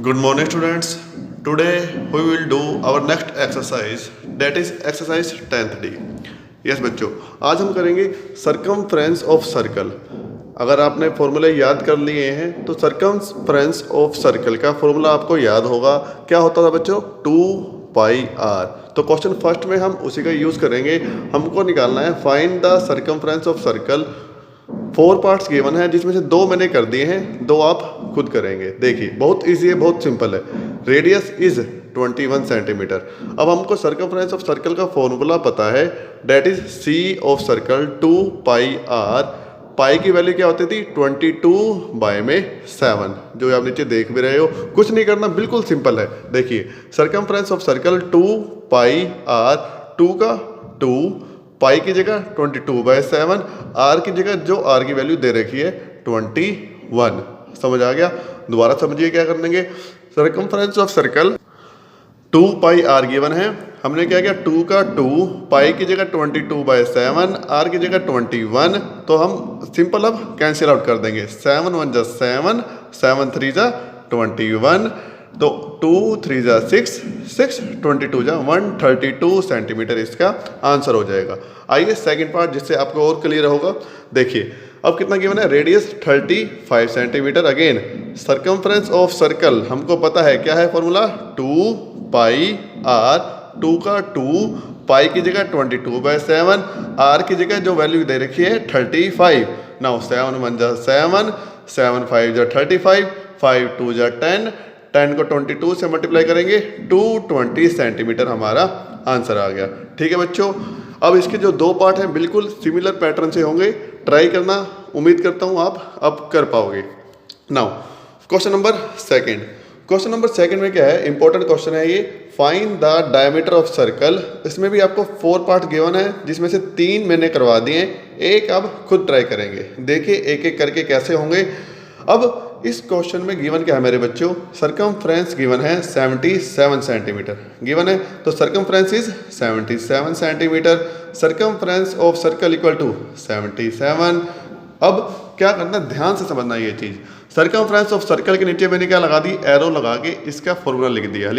Good morning, students. Today we will do our next exercise, that is exercise 10th D. Yes बच्चों, आज हम करेंगे circumference of circle. अगर आपने फॉर्मूले याद कर लिए हैं तो सर्कमफ्रेंस ऑफ सर्कल का फॉर्मूला आपको याद होगा। क्या होता था बच्चों? 2πr। तो क्वेश्चन फर्स्ट में हम उसी का यूज़ करेंगे। हमको निकालना है find the circumference of circle. 4 parts given है जिसमें से 2 मैंने कर दिए हैं, 2 आप खुद करेंगे। देखिए बहुत इजी है, बहुत सिंपल है। Radius is 21 centimetre. अब हमको सर्कमफ्रेंस ऑफ सर्कल का फॉर्मूला पता है, that is C of circle 2πr। Pi की वैल्यू क्या होती थी? 22/7, जो आप नीचे देख भी रहे हो। कुछ नहीं करना, बिल्कुल सिंपल है। देखिए सर्कमफ्रेंस ऑफ सर्कल 2πr, 2 का 2, पाई की जगह 22/7, आर की जगह जो आर की वैल्यू दे रखी है 21। समझ आ गया? दोबारा समझिए क्या कर लेंगे। Circumference of circle 2πr given है, हमने क्या किया 2 का 2, पाई की जगह 22/7, आर की जगह 21। तो हम सिंपल अब कैंसिल आउट कर देंगे। 7 1 जा 7, 7 3 जा 21, तो 2 3 जा 6, 6 22 जा 132 सेंटीमीटर इसका आंसर हो जाएगा। आइए सेकंड पार्ट, जिससे आपको और क्लियर होगा। देखिए अब कितना गिवन है? Radius 35 centimetre. Again circumference of circle हमको पता है, क्या है फॉर्मूला? 2πr, 2 का 2, पाई की जगह 22/7, आर की जगह जो वैल्यू दे रखी है 35। नाउ 7 1 जा 7, 7 5 जा 35, 5 2 जा 10, 10 को 22 से मल्टीप्लाई करेंगे 220 सेंटीमीटर हमारा आंसर आ गया। ठीक है बच्चों, अब इसके जो 2 पार्ट हैं बिल्कुल सिमिलर पैटर्न से होंगे। ट्राई करना, उम्मीद करता हूँ आप अब कर पाओगे। Now question number second. Question number second में क्या है? इंपॉर्टेंट क्वेश्चन है ये। Find the diameter of circle. इसमें भी आपको 4 पार्ट गिवन है, जिसमें से 3 मैंने करवा दिए, एक अब खुद ट्राई करेंगे। देखिए एक एक करके कैसे होंगे। अब इस क्वेश्चन में गिवन क्या है मेरे बच्चों? सर्कमफ्रेंस गिवन है 77 सेंटीमीटर गिवन है, तो circumference is 77 centimetre. Circumference of circle equal to 77। अब क्या करना, ध्यान से समझना ये चीज़। सर्कमफ्रेंस ऑफ सर्कल के नीचे मैंने क्या लगा दी? एरो लगा के इसका फॉर्मूला लिख दिया,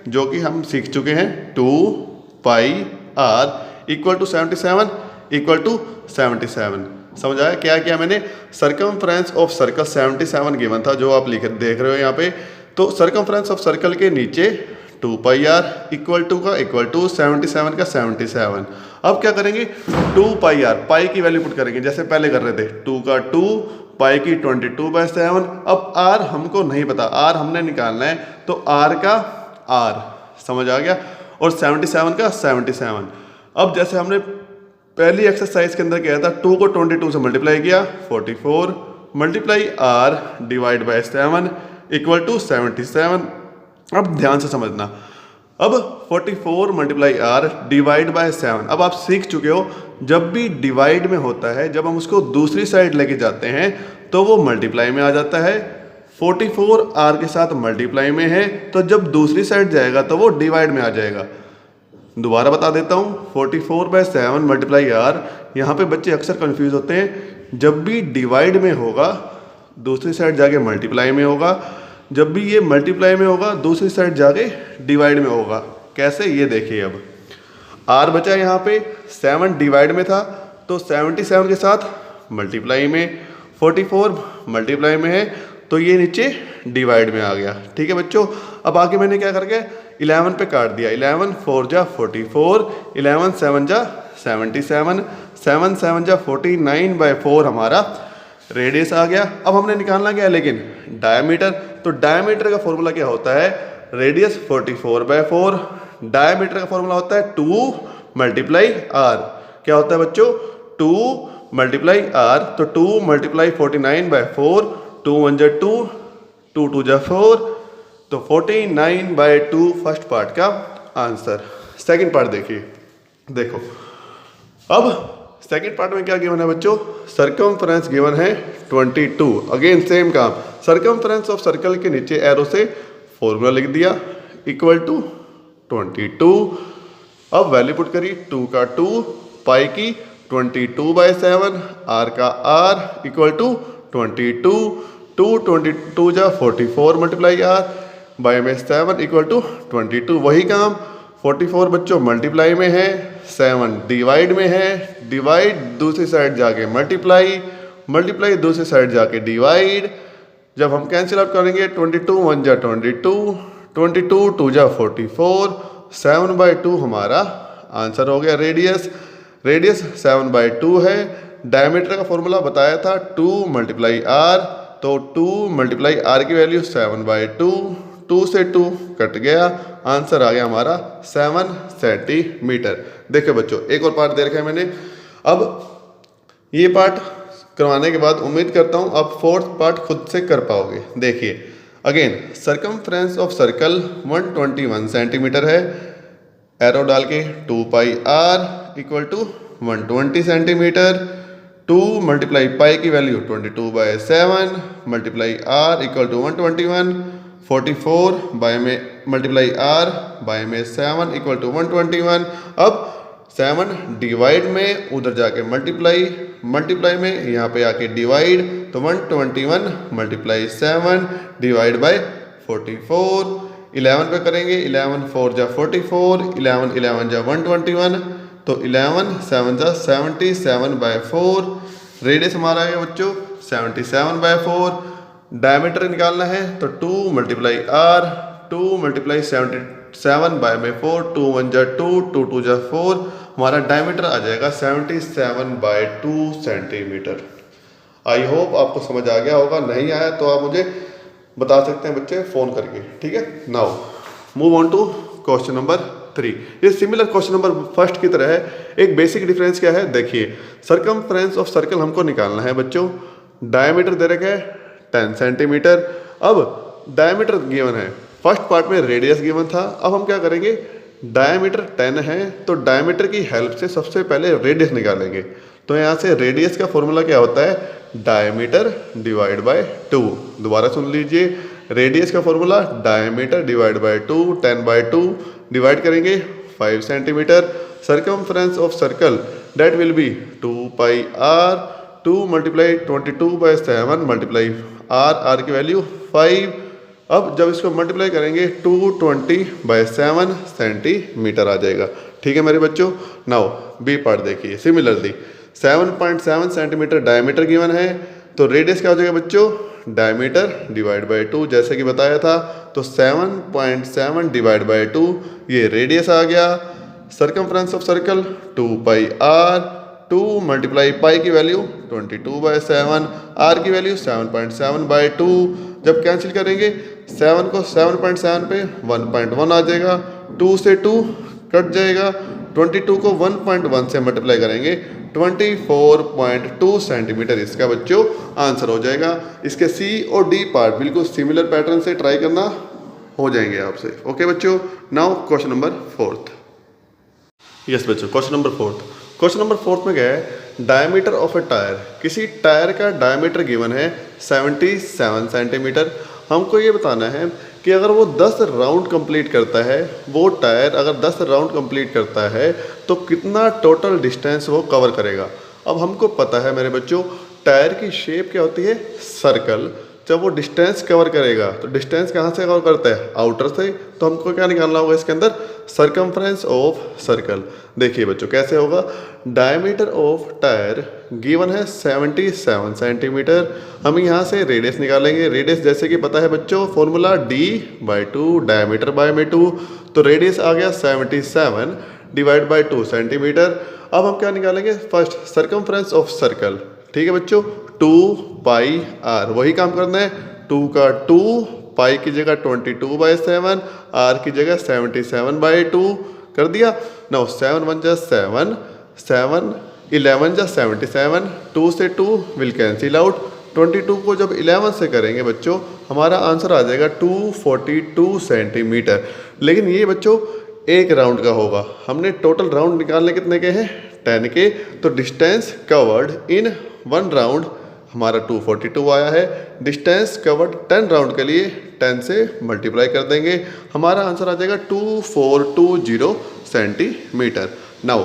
जो कि हम सीख चुके हैं। 2πr equal to 77 equal to 77। समझ आया? क्या किया मैंने? सर्कमफ्रेंस ऑफ सर्कल 77 गिवन था, जो आप देख रहे हो यहाँ पे। तो सर्कमफ्रेंस ऑफ सर्कल के नीचे 2πr इक्वल टू का इक्वल टू 77 का 77। अब क्या करेंगे? 2πr, पाई की वैल्यू पुट करेंगे जैसे पहले कर रहे थे। 2 का 2, पाई की 22/7। अब r हमको नहीं पता, r हमने निकालना है, तो r का r। समझ आ गया? और 77 का 77। अब जैसे हमने पहली एक्सरसाइज के अंदर किया था, 2 को 22 से मल्टीप्लाई किया 44, multiply r divide by 7 equal to 77। अब ध्यान से समझना। अब 44 मल्टीप्लाई r डिवाइड बाय 7। अब आप सीख चुके हो, जब भी डिवाइड में होता है, जब हम उसको दूसरी साइड लेके जाते हैं तो वो मल्टीप्लाई में आ जाता है। 44 r के साथ मल्टीप्लाई में है, तो जब दूसरी साइड जाएगा तो वो डिवाइड में आ जाएगा। दोबारा बता देता हूँ, 44/7 मल्टीप्लाई r। यहाँ पे बच्चे अक्सर कंफ्यूज होते हैं, जब भी डिवाइड में होगा दूसरी साइड जाके मल्टीप्लाई में होगा, जब भी ये मल्टीप्लाई में होगा दूसरी साइड जाके डिवाइड में होगा। कैसे, ये देखिए। अब r बचा यहाँ पे, 7 डिवाइड में था, तो 77 के साथ मल्टीप्लाई में, 44 मल्टीप्लाई में है, तो ये नीचे डिवाइड में आ गया। ठीक है बच्चों, अब आगे मैंने क्या करके 11 पे काट दिया। 11 4 जा 44, 11 7 जा 77, 7 7 जा 49/4 हमारा रेडियस आ गया। अब हमने निकालना क्या है लेकिन? डायमीटर। तो डायमीटर का फॉर्मूला क्या होता है? रेडियस 44/4, डायमीटर का फॉर्मूला होता है 2 मल्टीप्लाई r। क्या होता है बच्चों? 2 मल्टीप्लाई r। तो 2 मल्टीप्लाई 49/4, 2 1 जा 2, 2 2 जा 4, तो 49/2 फर्स्ट पार्ट का आंसर। सेकंड पार्ट देखिए। देखो अब सेकंड पार्ट में क्या गिवन है बच्चों? सर्कमफ्रेंस गिवन है 22। अगेन सेम काम, सर्कमफ्रेंस ऑफ सर्कल के नीचे एरो से फॉर्मूला लिख दिया इक्वल टू 22। अब वैल्यू पुट करी, 2 का 2, पाई की 22/7, r का r इक्वल टू 22, 2 22 जा 44 मल्टीप्लाई r, बाई में 7 इक्वल टू 22। वही काम 44 बच्चों मल्टीप्लाई में है, 7 डिवाइड में है, डिवाइड दूसरी साइड जाके मल्टीप्लाई, मल्टीप्लाई दूसरी साइड जाके डिवाइड। जब हम कैंसिल आउट करेंगे 22 1 जा 22, 22 2 जा 44, 7/2 हमारा आंसर हो गया। रेडियस, रेडियस 7/2 है। डायमीटर का फॉर्मूला बताया था 2 × r, तो 2 × r की वैल्यू 7/2, 2 से 2 कट गया, आंसर आ गया हमारा 7 सेंटीमीटर। देखिए बच्चों एक और पार्ट दे रखा है मैंने। अब ये पार्ट करवाने के बाद उम्मीद करता हूँ आप फोर्थ पार्ट खुद से कर पाओगे। देखिए again circumference of circle 121 centimetre है, एरो डाल के 2πr equal to 120 centimetre, 2 × pi की value 22/7 multiply r equal to 121, 44 by में मल्टीप्लाई r बाय में 7 इक्वल टू 121। अब 7 डिवाइड में उधर जाके मल्टीप्लाई, मल्टीप्लाई में यहाँ पे आके डिवाइड, तो 121 × 7 डिवाइड बाय 44। 11 पे करेंगे, 11 4 जा 44, 11 11 जा 121, तो 11 7 जा 77/4। रेडियस हमारा है बच्चों 77/4। डायमीटर निकालना है तो 2 × r, 2 × 77/4, 2 1 जा 2, 2 2 जा 4, हमारा डायमीटर आ जाएगा 77/2 सेंटीमीटर। आई होप आपको समझ आ गया होगा, नहीं आया तो आप मुझे बता सकते हैं बच्चे फ़ोन करके, ठीक है। Now move on to question number 3। ये सिमिलर क्वेश्चन नंबर फर्स्ट की तरह है। एक बेसिक डिफरेंस क्या है देखिए, सरकमफ्रेंस ऑफ सर्कल हमको निकालना है बच्चों। डायमीटर दे रखा है 10 सेंटीमीटर। अब डायमीटर गिवन है, फर्स्ट पार्ट में रेडियस गिवन था। अब हम क्या करेंगे, डायमीटर 10 है तो डायमीटर की हेल्प से सबसे पहले रेडियस निकालेंगे। तो यहाँ से रेडियस का फॉर्मूला क्या होता है, डायमीटर डिवाइड बाय 2। दोबारा सुन लीजिए, रेडियस का formula diameter divide by 2, 10/2 divide करेंगे 5 centimetre. Circumference of circle that will be 2πr, 2 × 22/7 multiply r की वैल्यू 5। अब जब इसको मल्टीप्लाई करेंगे 220/7 सेंटीमीटर आ जाएगा, ठीक है मेरे बच्चों। नाउ बी पार्ट देखिए, सिमिलरली 7.7 सेंटीमीटर डायमीटर गिवन है, तो रेडियस क्या हो जाएगा बच्चों, डायमीटर डिवाइड बाय 2 जैसे कि बताया था, तो 7.7 डिवाइड बाय 2 ये रेडियस आ गया। Circumference of circle 2πr, 2 × pi की वैल्यू 22/7, r की वैल्यू 7.7/2। जब कैंसिल करेंगे 7 को 7.7 पे 1.1 आ जाएगा, 2 से 2 कट जाएगा, 22 को 1.1 से मल्टीप्लाई करेंगे 24.2 सेंटीमीटर इसका बच्चों आंसर हो जाएगा। इसके सी और डी पार्ट बिल्कुल सिमिलर पैटर्न से ट्राई करना, हो जाएंगे आपसे। ओके बच्चों, नाउ क्वेश्चन नंबर 4। यस बच्चों, क्वेश्चन नंबर 4। क्वेश्चन नंबर 4 में क्या है, डायमीटर ऑफ ए टायर, किसी टायर का डायमीटर गिवन है 77 सेंटीमीटर। हमको ये बताना है कि अगर वो 10 राउंड कंप्लीट करता है, वो टायर अगर 10 राउंड कंप्लीट करता है तो कितना टोटल डिस्टेंस वो कवर करेगा। अब हमको पता है मेरे बच्चों टायर की शेप क्या होती है, सर्कल। जब वो डिस्टेंस कवर करेगा तो डिस्टेंस कहाँ से कवर करता है, आउटर से। तो हमको क्या निकालना होगा इसके अंदर, सरकमफ्रेंस ऑफ सर्कल। देखिए बच्चों कैसे होगा, डायमीटर ऑफ टायर गिवन है 77 सेंटीमीटर। हम यहाँ से रेडियस निकालेंगे। रेडियस जैसे कि पता है बच्चों फॉर्मूला d/2 डायमीटर बाय में 2, तो रेडियस आ गया 77 डिवाइड बाय 2 सेंटीमीटर। अब हम क्या निकालेंगे, फर्स्ट सरकमफ्रेंस ऑफ सर्कल, ठीक है बच्चों, 2πr। वही काम करना है, 2 का 2, पाई की जगह 22/7, r की जगह 77/2 कर दिया। नाउ 7 1 जा 7, 7 11 जा 77, 2 से 2 विल कैंसिल आउट। 22 को जब 11 से करेंगे बच्चों हमारा आंसर आ जाएगा 242 सेंटीमीटर। लेकिन ये बच्चों एक राउंड का होगा, हमने टोटल राउंड निकालने कितने के हैं, 10 के। तो डिस्टेंस कवर्ड इन 1 राउंड हमारा 242 आया है। डिस्टेंस कवर्ड 10 राउंड के लिए 10 से मल्टीप्लाई कर देंगे, हमारा आंसर आ जाएगा 2420 centimetre. Now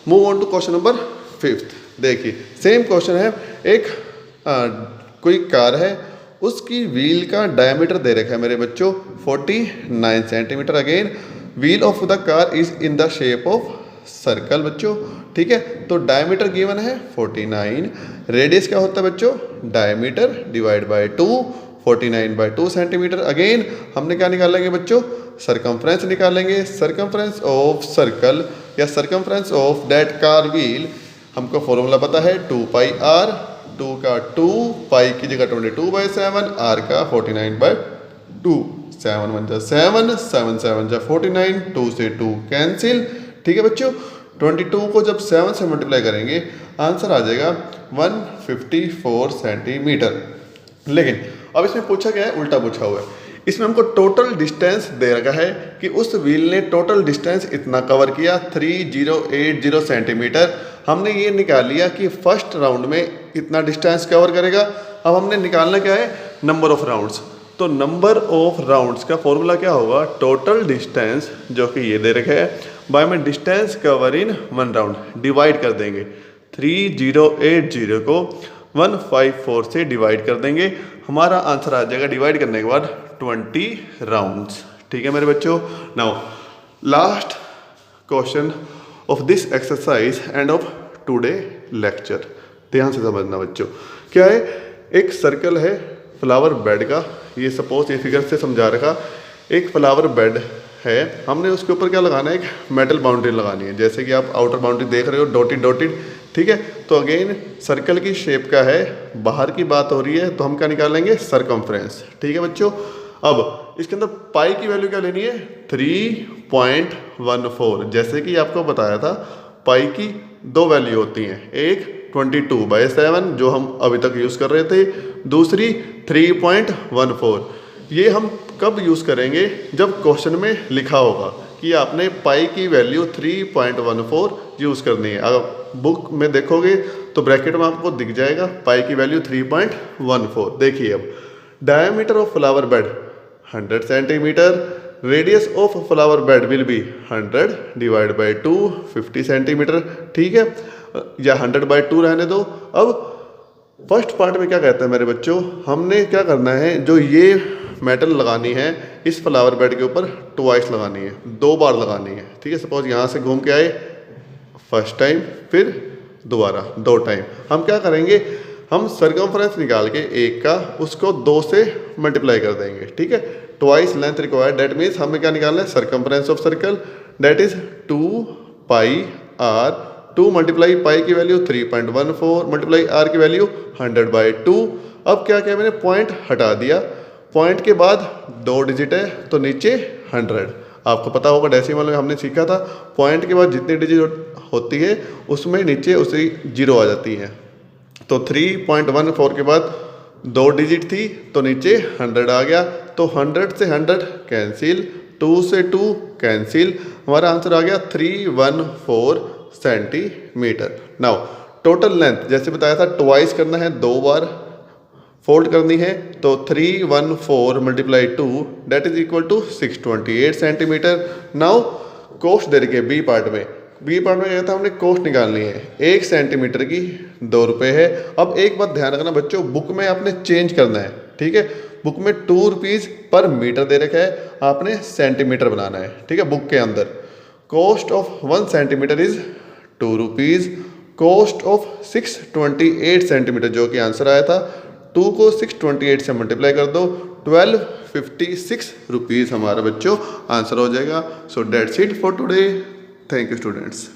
move on to question number 5। देखिए सेम क्वेश्चन है, एक कोई कार है उसकी व्हील का डायमीटर दे रखा है मेरे बच्चों 49 centimetre. Again wheel of the car is in the shape of circle बच्चों, ठीक है। तो डायमीटर गिवन है 49, रेडियस क्या होता है बच्चों, diameter divide by 2, 49/2 centimetre. Again हमने क्या निकालेंगे बच्चों, सरकमफ्रेंस निकालेंगे। सरकमफ्रेंस ऑफ सर्कल या circumference of that car wheel, हमको फॉर्मूला पता है 2πr, 2 का 2, पाई की जगह 22/7, r का 49/2, 7 1 जा 7, 7 7 जा 49, 2 से 2 कैंसिल, ठीक है बच्चों। 22 को जब 7 से मल्टीप्लाई करेंगे आंसर आ जाएगा 154 सेंटीमीटर। लेकिन अब इसमें पूछा गया है, उल्टा पूछा हुआ है। इसमें हमको टोटल डिस्टेंस दे रखा है कि उस व्हील ने टोटल डिस्टेंस इतना कवर किया 3080 सेंटीमीटर। हमने ये निकाल लिया कि फर्स्ट राउंड में इतना डिस्टेंस कवर करेगा। अब हमने निकालना क्या है, नंबर ऑफ राउंड्स। तो नंबर ऑफ राउंड्स का फॉर्मूला क्या होगा, टोटल डिस्टेंस जो कि ये दे रखा है बाय में distance cover in 1 round, divide कर देंगे 3080 को 154 से डिवाइड कर देंगे, हमारा आंसर आ जाएगा डिवाइड करने के बाद 20 राउंड्स, ठीक है मेरे बच्चों। Now last question of this exercise end of today lecture, ध्यान से समझना बच्चों। क्या है, एक सर्कल है फ्लावर बेड का, ये सपोज ये फिगर से समझा रखा, एक फ्लावर बेड है, हमने उसके ऊपर क्या लगाना है, एक मेटल बाउंड्री लगानी है, जैसे कि आप आउटर बाउंड्री देख रहे हो डॉटेड डॉटेड, ठीक है। तो अगेन सर्कल की शेप का है, बाहर की बात हो रही है, तो हम क्या निकालेंगे, सरकमफ्रेंस, ठीक है बच्चों। अब इसके अंदर पाई की वैल्यू क्या लेनी है, 3.14। जैसे कि आपको बताया था पाई की 2 वैल्यू होती हैं, एक 22/7 जो हम अभी तक यूज़ कर रहे थे, दूसरी 3.14। ये हम कब यूज़ करेंगे, जब क्वेश्चन में लिखा होगा कि आपने पाई की वैल्यू 3.14 यूज़ करनी है। अगर बुक में देखोगे तो ब्रैकेट में आपको दिख जाएगा पाई की वैल्यू 3.14। देखिए अब diameter of flower bed 100 centimetre, radius of flower bed will be 100 divide by 2 50 centimetre, ठीक है, या 100/2 रहने दो। अब फर्स्ट पार्ट में क्या कहते हैं मेरे बच्चों, हमने क्या करना है, जो ये मेटल लगानी है इस फ्लावर बेड के ऊपर ट्वाइस लगानी है, 2 बार लगानी है, ठीक है। सपोज यहाँ से घूम के आए फर्स्ट टाइम, फिर दोबारा 2 टाइम। हम क्या करेंगे, हम सरकमफ्रेंस निकाल के एक का उसको 2 से मल्टीप्लाई कर देंगे, ठीक है। Twice length required, that means हमें क्या निकालना है, circumference of circle, that is 2πr, 2 multiply pi की वैल्यू 3.14 मल्टीप्लाई आर की वैल्यू 100/2। अब क्या किया मैंने, पॉइंट हटा दिया, पॉइंट के बाद 2 डिजिट है तो नीचे 100। आपको पता होगा डेसिमल में हमने सीखा था, पॉइंट के बाद जितनी डिजिट होती है उसमें नीचे उसी 0 आ जाती है। तो 3.14 के बाद 2 डिजिट थी तो नीचे 100 आ गया, तो 100 से 100 कैंसिल, 2 से 2 कैंसिल, हमारा आंसर आ गया 314 सेंटीमीटर। नाउ टोटल लेंथ जैसे बताया था ट्वाइस करना है, 2 बार फोल्ड करनी है, तो 314 × 2 that is equal to 628 centimetre. Now cost दे रखी है बी पार्ट में, बी पार्ट में क्या था, हमने कोस्ट निकालनी है, 1 सेंटीमीटर की 2 रुपये है। अब एक बात ध्यान रखना बच्चों, बुक में आपने चेंज करना है, ठीक है। बुक में 2 रुपीज़ पर मीटर दे रखा है, आपने सेंटीमीटर बनाना है, ठीक है। बुक के अंदर cost of 1 centimetre is 2 rupees, cost of 628 centimetre जो कि आंसर आया था, 2 को 628 से मल्टीप्लाई कर दो, 1256 रुपीज़ हमारा बच्चों आंसर हो जाएगा। So that's it for today. Thank you students.